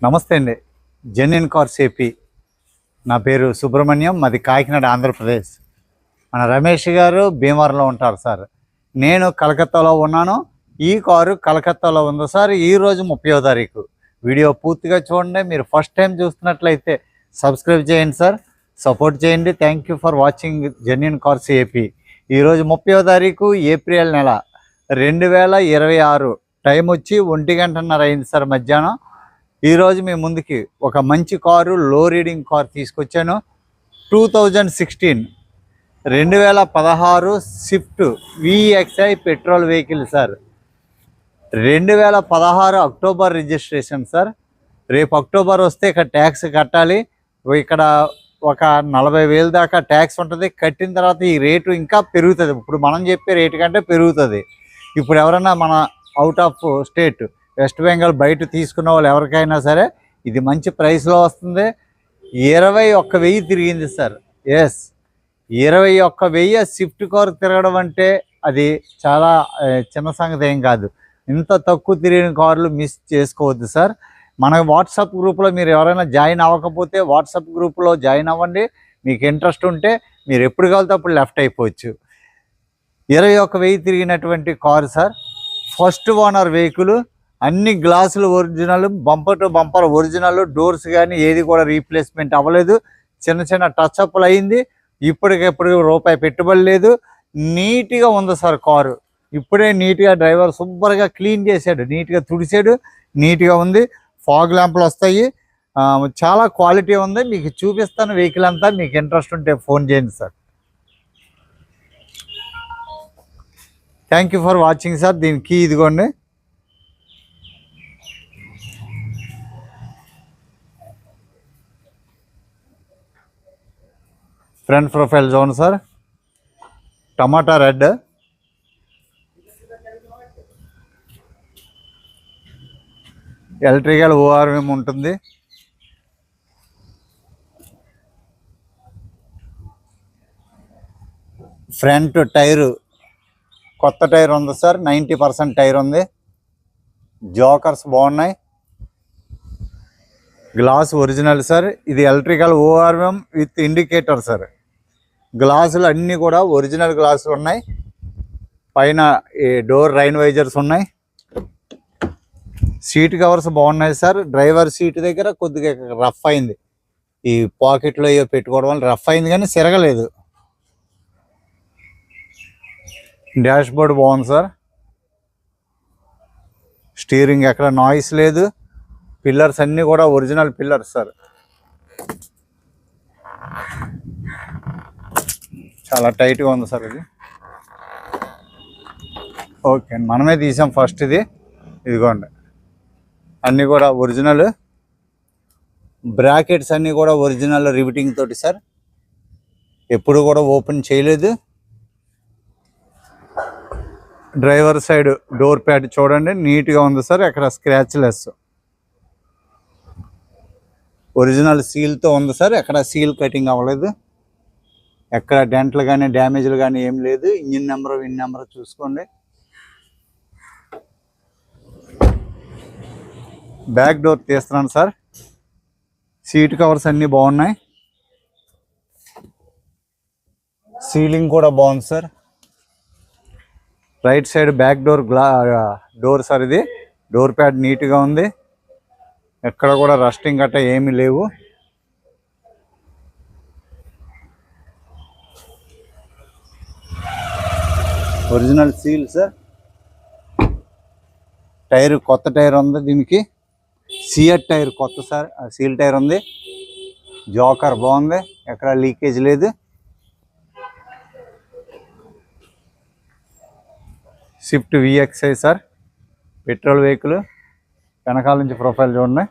నమస్తే అండి. Genuine cars AP. నా పేరు సుబ్రహ్మణ్యం, మాది కాకినాడ, ఆంధ్రప్రదేశ్. మన రమేష్ గారు భీమవరంలో ఉంటారు సార్. నేను కలకత్తాలో ఉన్నాను. ఈ కారు కలకత్తాలో ఉంది సార్. ఈరోజు 30వ తారీఖు. వీడియో పూర్తిగా చూడండి. మీరు ఫస్ట్ టైం చూస్తున్నట్లయితే సబ్స్క్రైబ్ చేయండి సార్, సపోర్ట్ చేయండి. Thank you for watching genuine cars AP. ఈరోజు 30వ తారీఖు ఏప్రిల్ నెల 2026. టైం వచ్చి 1:30 అయింది సార్ మధ్యాహ్నం. ఈరోజు మీ ముందుకి ఒక మంచి కారు, లో రీడింగ్ కార్ తీసుకొచ్చాను. 2016 Swift VXI petrol vehicle sir. 2016 October registration sir. రేపు అక్టోబర్ వస్తే ఇక్కడ ట్యాక్స్ కట్టాలి. ఇక్కడ ఒక 40,000 దాకా ట్యాక్స్ ఉంటుంది. కట్టిన తర్వాత ఈ రేటు ఇంకా పెరుగుతుంది. ఇప్పుడు మనం చెప్పే రేటు కంటే పెరుగుతుంది. ఇప్పుడు ఎవరైనా మన out of state, west Bengal బయట తీసుకున్న వాళ్ళు ఎవరికైనా సరే ఇది మంచి ప్రైస్లో వస్తుంది. 21,000 తిరిగింది సార్. ఎస్, 21,000 స్విఫ్ట్ కార్ తిరగడం అంటే అది చాలా చిన్న సంగతి ఏం కాదు. ఇంత తక్కువ తిరిగిన కార్లు మిస్ చేసుకోవద్దు సార్. మన వాట్సాప్ గ్రూప్లో మీరు ఎవరైనా జాయిన్ అవ్వకపోతే వాట్సాప్ గ్రూప్లో జాయిన్ అవ్వండి. మీకు ఇంట్రెస్ట్ ఉంటే మీరు ఎప్పుడు కావాలితే అప్పుడు లెఫ్ట్ అయిపోవచ్చు. 21,000 తిరిగినటువంటి car sir. First owner vehicle. అన్ని గ్లాసులు original, bumper to bumper original. Doors కానీ ఏది కూడా రీప్లేస్మెంట్ అవ్వలేదు. చిన్న చిన్న టచ్అప్లు అయింది. ఇప్పటికెప్పుడు రూపాయి పెట్టుబడి లేదు. నీట్గా ఉంది సార్ కారు. ఇప్పుడే నీట్గా డ్రైవర్ సూపర్గా క్లీన్ చేశాడు, నీట్గా తుడిచాడు, నీట్గా ఉంది. ఫాగ్ ల్యాంపులు వస్తాయి. చాలా క్వాలిటీ ఉంది. మీకు చూపిస్తాను వెహికల్ అంతా. మీకు ఇంట్రెస్ట్ ఉంటే ఫోన్ చేయండి sir. Thank you for watching sir. దీనికి ఇదిగోండి. Front profile zone sir. Tomato red. Electrical ORM ఉంటుంది. ఫ్రంట్ టైరు కొత్త టైర్ ఉంది సార్. 90% టైర్ ఉంది. జోకర్స్ బాగున్నాయి. Glass original sir. ఇది electrical ORM with indicator sir. గ్లాసులు అన్నీ కూడా ఒరిజినల్ గ్లాసులు ఉన్నాయి. పైన ఈ డోర్ రైన్ వైజర్స్ ఉన్నాయి. సీట్ కవర్స్ బాగున్నాయి సార్. డ్రైవర్ సీట్ దగ్గర కొద్దిగా రఫ్ అయింది. ఈ పాకెట్లో ఏవో పెట్టుకోవడం వల్ల రఫ్ అయింది కానీ సిరగలేదు. డాష్ బోర్డ్ బాగుంది సార్. స్టీరింగ్ ఎక్కడ నాయిస్ లేదు. పిల్లర్స్ అన్నీ కూడా ఒరిజినల్ పిల్లర్స్ సార్. చాలా టైట్గా ఉంది సార్ ఇది. ఓకే, మనమే తీసాం ఫస్ట్ ఇది. ఇదిగోండి, అన్నీ కూడా ఒరిజినల్. బ్రాకెట్స్ అన్నీ కూడా ఒరిజినల్ రివిటింగ్ తోటి సార్. ఎప్పుడు కూడా ఓపెన్ చేయలేదు. డ్రైవర్ సైడ్ డోర్ ప్యాడ్ చూడండి, నీట్గా ఉంది సార్. ఎక్కడ స్క్రాచ్ లెస్. ఒరిజినల్ సీల్తో ఉంది సార్. ఎక్కడ సీల్ కటింగ్ అవ్వలేదు. ఎక్కడ డెంట్లు కానీ డ్యామేజ్లు కానీ ఏం లేదు. ఇంజిన్ నెంబర్, విన్ నెంబర్ చూసుకోండి. బ్యాక్ డోర్ తీస్తున్నాను సార్. సీట్ కవర్స్ అన్నీ బాగున్నాయి. సీలింగ్ కూడా బాగుంది sir. Right side back door door sir. ఇది డోర్ ప్యాడ్ నీట్గా ఉంది. ఎక్కడ కూడా రస్టింగ్ గట్ట ఏమీ లేవు. Original seal sir. టైర్ కొత్త టైర్ ఉంది దీనికి. సియట్ టైర్ కొత్త సార్. సీల్ టైర్ ఉంది. జోకర్ బాగుంది. ఎక్కడ లీకేజ్ లేదు. Swift VXI sir. Petrol vehicle. వెనకాల నుంచి ప్రొఫైల్ చూడండి.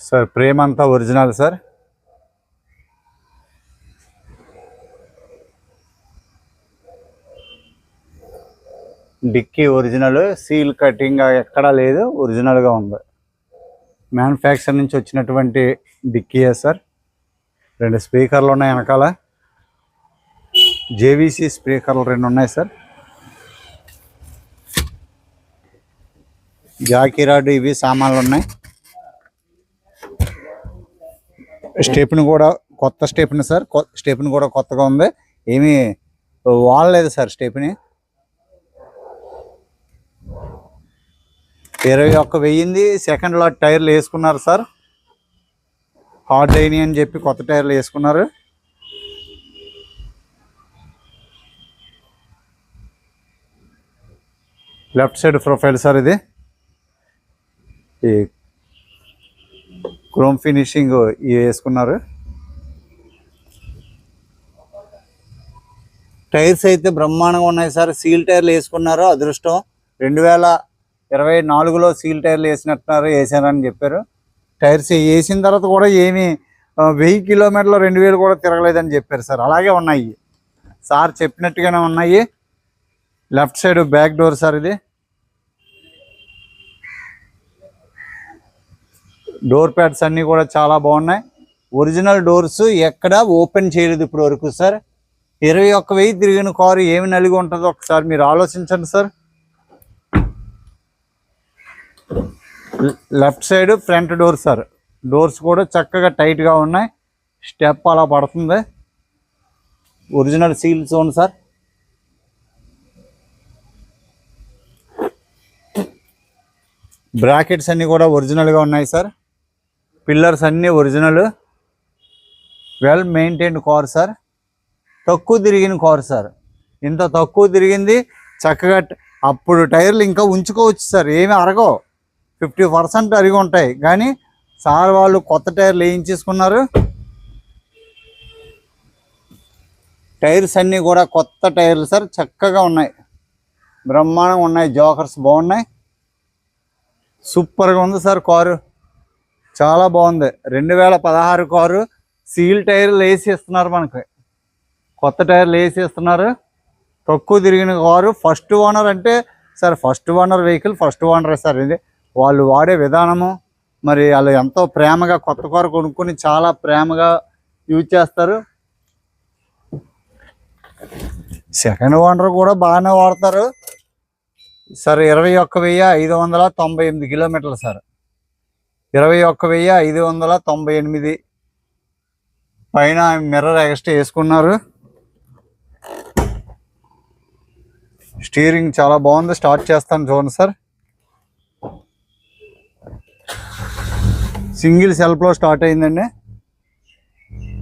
సార్ ఫ్రేమ్ అంతా original sir. Dicky original, seal cutting ఎక్కడా లేదు, ఒరిజినల్గా ఉంది. మ్యానుఫ్యాక్చర్ నుంచి వచ్చినటువంటి డిక్కీయే సార్. 2 స్పీకర్లు ఉన్నాయి వెనకాల, జేవిసి స్పీకర్లు 2 ఉన్నాయి సార్. జాకీ రాడ్ ఇవి సామాన్లు ఉన్నాయి. స్టెప్ని కూడా కొత్త స్టెప్ని సార్, స్టెప్ని కూడా కొత్తగా ఉంది, ఏమీ వాడలేదు సార్ స్టెప్ని. 21,000 సెకండ్ లాట్ టైర్లు వేసుకున్నారు సార్. హార్డ్ అయినాయి అని చెప్పి కొత్త టైర్లు వేసుకున్నారు. లెఫ్ట్ సైడ్ ప్రొఫైల్ సార్, ఇది ఈ క్రోమ్ ఫినిషింగ్ ఇవి వేసుకున్నారు. టైర్స్ అయితే బ్రహ్మాండంగా ఉన్నాయి సార్. సీల్ టైర్లు వేసుకున్నారు, అదృష్టం. 2024లో సీల్ టైర్లు వేసారని చెప్పారు. టైర్స్ వేసిన తర్వాత కూడా ఏమీ 1000 కిలోమీటర్లు 2000 కూడా తిరగలేదని చెప్పారు సార్. అలాగే ఉన్నాయి సార్, చెప్పినట్టుగానే ఉన్నాయి. Left side back door sir, ఇది డోర్ ప్యాడ్స్ అన్నీ కూడా చాలా బాగున్నాయి. ఒరిజినల్ డోర్స్ ఎక్కడా ఓపెన్ చేయలేదు ఇప్పుడు వరకు సార్. 21,000 తిరిగిన కారు ఏమి నలిగి ఉంటుందో ఒకసారి మీరు ఆలోచించండి sir. Left side front door sir, doors కూడా చక్కగా టైట్గా ఉన్నాయి. స్టెప్ అలా పడుతుంది. Original seal zone sir. Brackets అన్నీ కూడా ఒరిజినల్గా ఉన్నాయి సార్. పిల్లర్స్ అన్నీ original. Well maintained car sir. తక్కువ తిరిగిన కారు సార్. ఇంత తక్కువ తిరిగింది చక్కగా. అప్పుడు టైర్లు ఇంకా ఉంచుకోవచ్చు సార్, ఏమి అరగవు, 50% అరిగి ఉంటాయి. కానీ సార్ వాళ్ళు కొత్త టైర్లు వేయించేసుకున్నారు. టైర్స్ అన్నీ కూడా కొత్త టైర్లు సార్, చక్కగా ఉన్నాయి, బ్రహ్మాండంగా ఉన్నాయి. జోకర్స్ బాగున్నాయి, సూపర్గా ఉంది సార్. కారు చాలా బాగుంది. 2016 కారు. సీల్ టైర్లు వేసి ఇస్తున్నారు మనకి, కొత్త టైర్లు వేసి ఇస్తున్నారు. తక్కువ తిరిగిన కారు. ఫస్ట్ ఓనర్ అంటే sir, first owner vehicle first ఓనరే సార్. ఇది వాళ్ళు వాడే విధానము, మరి వాళ్ళు ఎంతో ప్రేమగా కొత్త కారు కొనుక్కొని చాలా ప్రేమగా యూజ్ చేస్తారు. సెకండ్ ఓనర్ కూడా బాగానే వాడతారు సార్. 21,598 కిలోమీటర్లు సార్. 21,598. పైన మిర్రర్ ఎక్స్ట్రా వేసుకున్నారు. స్టీరింగ్ చాలా బాగుంది. స్టార్ట్ చేస్తాను చూడండి సార్. సింగిల్ సెల్ఫ్లో స్టార్ట్ అయిందండి.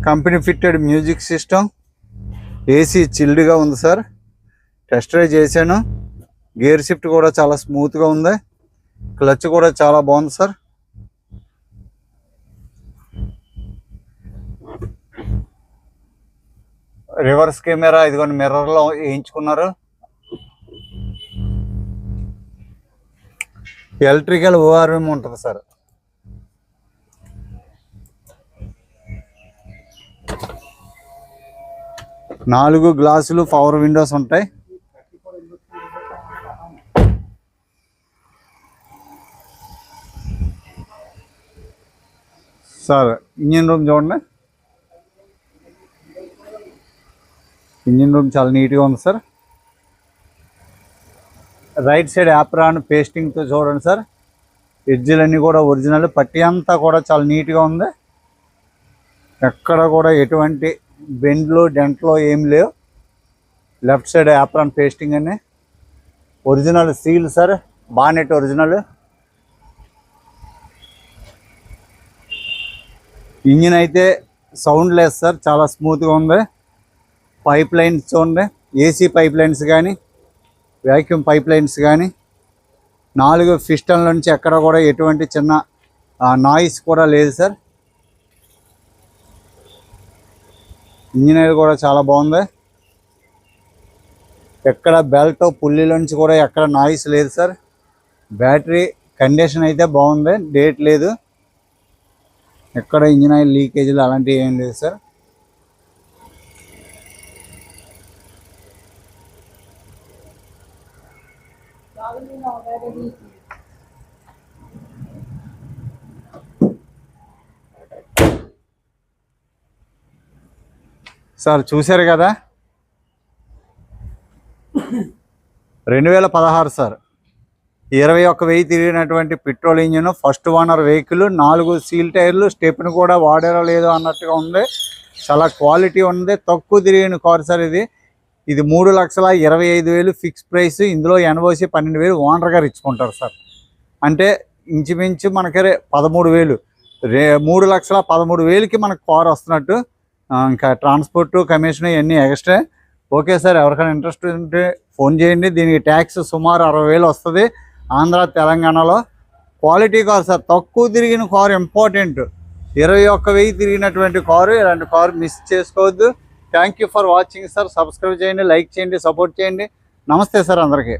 Company fitted music system. AC చిల్డ్గా ఉంది సార్. టెస్ట్ డ్రైవ్ చేశాను. గేర్ షిఫ్ట్ కూడా చాలా స్మూత్గా ఉంది. క్లచ్ కూడా చాలా బాగుంది సార్. రివర్స్ కెమెరా ఇదిగోండి మిర్రర్లో వేయించుకున్నారు. ఎలక్ట్రికల్ ఓఆర్ఎం ఉంటుంది సార్. నాలుగు గ్లాసులు పవర్ విండోస్ ఉంటాయి సార్. ఇంజిన్ రూమ్ చూడండి, ఇంజిన్ రూమ్ చాలా నీట్గా ఉంది సార్. రైట్ సైడ్ యాప్రాన్ పేస్టింగ్తో చూడండి సార్. ఎడ్జిలన్నీ కూడా ఒరిజినల్. పట్టి అంతా కూడా చాలా నీట్గా ఉంది. ఎక్కడ కూడా ఎటువంటి బెండ్లు డెంట్లో ఏం లేవు. లెఫ్ట్ సైడ్ యాప్రాన్ పేస్టింగ్ అని original seal sir. Bonnet original. Engine అయితే సౌండ్ లేదు సార్, చాలా స్మూత్గా ఉంది. పైప్ లైన్స్ చూడండి, ఏసీ పైప్ లైన్స్ కానీ వ్యాక్యూమ్ పైప్ లైన్స్ కానీ 4 పిస్టన్ల నుంచి ఎక్కడ కూడా ఎటువంటి చిన్న నాయిస్ కూడా లేదు సార్. ఇంజిన్ ఆయిల్ కూడా చాలా బాగుంది. ఎక్కడ బెల్ట్ పుల్లి నుంచి కూడా ఎక్కడ నాయిస్ లేదు సార్. బ్యాటరీ కండిషన్ అయితే బాగుంది, డేట్ లేదు. ఎక్కడ ఇంజిన్ ఆయిల్ లీకేజీలు అలాంటివి ఏం లేదు సార్. సార్ చూశారు కదా, 2016 సార్, 21,000 తిరిగినటువంటి petrol engine, first owner vehicle, 4 seal టైర్లు, స్టెప్ని కూడా వాడారో లేదో అన్నట్టుగా ఉంది. చాలా క్వాలిటీ ఉంది, తక్కువ తిరిగిన కారు సార్ ఇది. ఇది 3,25,000 ఫిక్స్ ప్రైస్. ఇందులో ఎన్ఓసి 12,000 ఓనర్ గారు ఇచ్చుకుంటారు సార్. అంటే ఇంచుమించు మనకి 13,000, 3,13,000కి మనకు కారు వస్తున్నట్టు. ఇంకా ట్రాన్స్పోర్ట్ కమిషన్ ఇవన్నీ ఎక్స్ట్రా. ఓకే సార్, ఎవరికైనా ఇంట్రెస్ట్ ఉంటే ఫోన్ చేయండి. దీనికి ట్యాక్స్ సుమారు 60,000 వస్తుంది ఆంధ్ర తెలంగాణలో. క్వాలిటీ కారు సార్, తక్కువ తిరిగిన కారు ఇంపార్టెంట్. 21,000 తిరిగినటువంటి కారు, ఇలాంటి కారు మిస్ చేసుకోవద్దు. Thank you for watching sir. Subscribe చేయండి, లైక్ చేయండి, సపోర్ట్ చేయండి. నమస్తే సార్ అందరికీ.